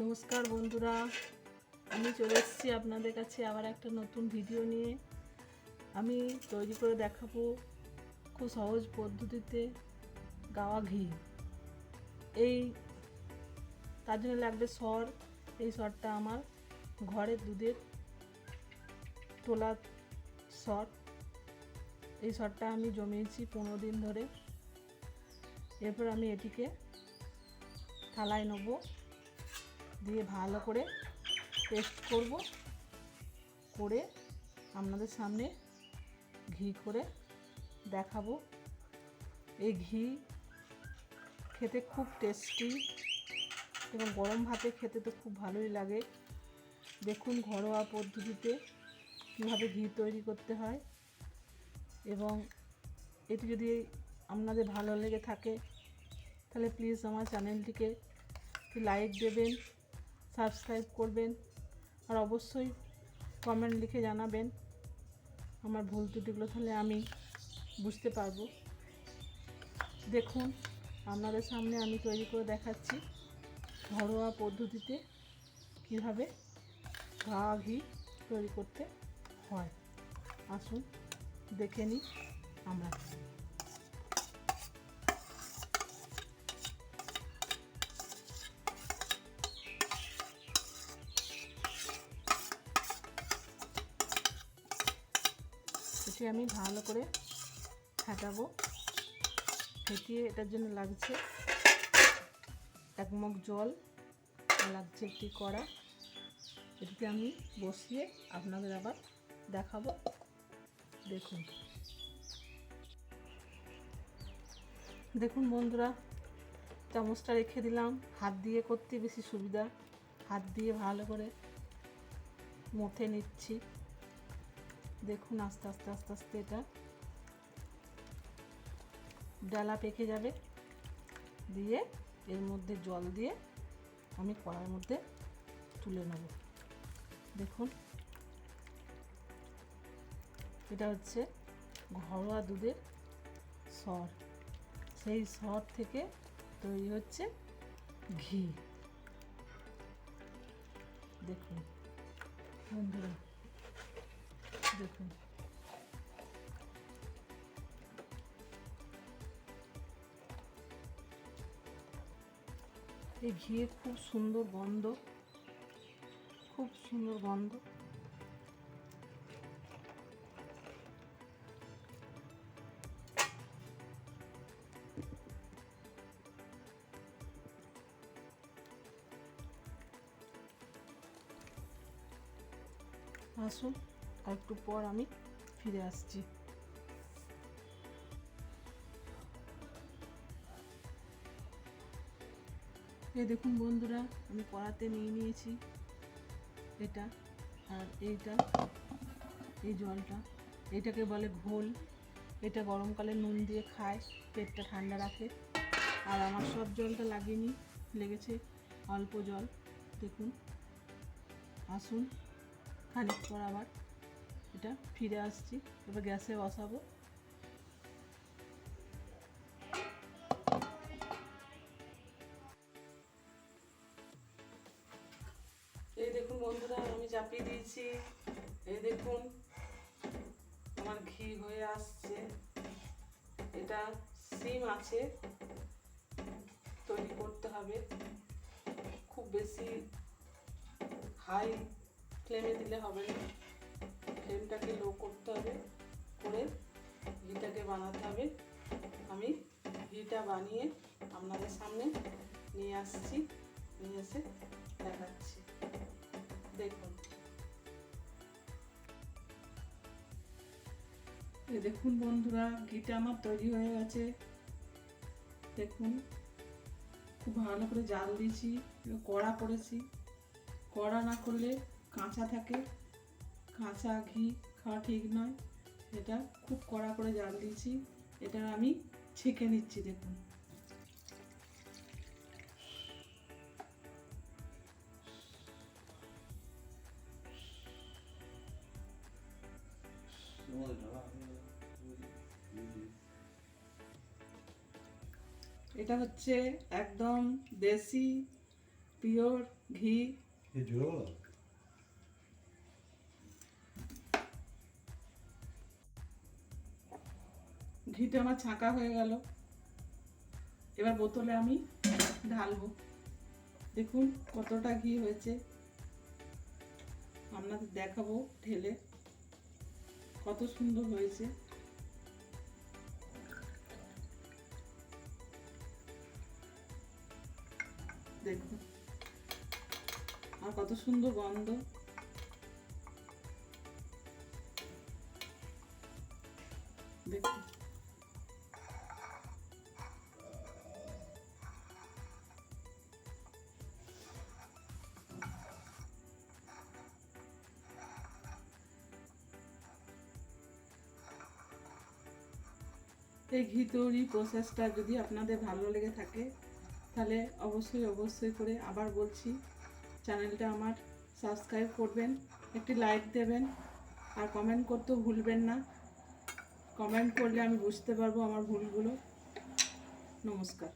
নমস্কার বন্ধুরা, আমি চলে এসেছি আপনাদের কাছে আবার একটা নতুন ভিডিও নিয়ে। আমি তৈরি করে দেখাবো খুব সহজ পদ্ধতিতে গাওয়া ঘি। তার জন্য লাগবে সর। এই সরটা আমার ঘরের দুধের তোলা সর। এই সরটা আমি জমিয়েছি 15 দিন ধরে। এরপর আমি এটিকে থালায় নেবো, দিয়ে ভালো করে পেস্ট করব, করে আপনাদের সামনে ঘি করে দেখাবো। এই ঘি খেতে খুব টেস্টি এবং গরম ভাতে খেতে তো খুব ভালোই লাগে। দেখুন ঘরোয়া পদ্ধতিতে কীভাবে ঘি তৈরি করতে হয়। এবং এটি যদি আপনাদের ভালো লেগে থাকে তাহলে প্লিজ আমার চ্যানেলটিকে লাইক দেবেন, সাবস্ক্রাইব করবেন, আর অবশ্যই কমেন্ট লিখে জানাবেন আমার ভুল ত্রুটিগুলো, তাহলে আমি বুঝতে পারবো। দেখুন আপনাদের সামনে আমি তৈরি করে দেখাচ্ছি ঘরোয়া পদ্ধতিতে কীভাবে গাওয়া ঘি তৈরি করতে হয়। আসুন দেখে নিই আমরা। এটি আমি ভালো করে ফাটাবো। ফেটিয়ে এটার জন্য লাগছে 1 মগ জল, লাগছে একটি কড়া। এটিতে আমি বসিয়ে আপনাদের আবার দেখাবো। দেখুন বন্ধুরা, চামচটা রেখে দিলাম। হাত দিয়ে করতে বেশি সুবিধা, হাত দিয়ে ভালো করে মথে নিচ্ছি। দেখুন আস্তে আস্তে আস্তে আস্তে এটা ডালা পেকে যাবে। দিয়ে এর মধ্যে জল দিয়ে আমি কড়ার মধ্যে তুলে নেব। দেখুন এটা হচ্ছে ঘরোয়া দুধের সর। সেই সর থেকে তৈরি হচ্ছে ঘি। দেখুন বন্ধুরা, দেখুন এই ঘিয়ের খুব সুন্দর গন্ধ, খুব সুন্দর গন্ধ। আসুন আর একটু পর আমি ফিরে আসছি। এই দেখুন বন্ধুরা, আমি কড়াতে নিয়ে নিয়েছি এটা, আর এইটা, এই জলটা, এটাকে বলে ঘোল। এটা গরমকালে নুন দিয়ে খায়, পেটটা ঠান্ডা রাখে। আর আমার সব জলটা লাগেনি, লেগেছে অল্প জল। দেখুন আসুন খানিক পর আবার এটা ফিরে আসছি। এবার গ্যাসে বসাবো। এই দেখুন বন্ধুরা, আমি চাপিয়ে দিয়েছি। এই দেখুন আমার ঘি হয়ে আসছে। এটা সিম আছে তৈরি করতে হবে, খুব বেশি হাই ফ্লেমে দিলে হবে না। ফ্লেমটাকে লো করতে হবে, করে ঘিটাকে বানাতে হবে। আমি ঘিটা বানিয়ে আপনাদের সামনে নিয়ে আসছি, নিয়ে এসে দেখাচ্ছি। দেখুন এই দেখুন বন্ধুরা, ঘিটা আমার তৈরি হয়ে গেছে। দেখুন খুব ভালো করে জাল দিয়েছি, কড়া করেছি। কড়া না করলে কাঁচা থাকে, কাঁচা ঘি খাওয়া ঠিক নয়। এটা খুব কড়া করে জাল দিয়েছি। এটা আমি ছেঁকে নিচ্ছি। দেখুন এটা হচ্ছে একদম দেশি পিওর ঘি। ये जुड़ा वाला ঘিটা আমার ছাঁকা হয়ে গেল, এবার বোতলে আমি ঢালবো। দেখুন কতটা ঘি হয়েছে, আপনাদের দেখাবো ঢেলে, কত সুন্দর হয়েছে। দেখুন আর কত সুন্দর গন্ধ। দেখুন এই ঘি তৈরি প্রসেসটা যদি আপনাদের ভালো লেগে থাকে তাহলে অবশ্যই করে আবার বলছি, চ্যানেলটা আমার সাবস্ক্রাইব করবেন, একটি লাইক দেবেন, আর কমেন্ট করতেও ভুলবেন না। কমেন্ট করলে আমি বুঝতে পারবো আমার ভুলগুলো। নমস্কার।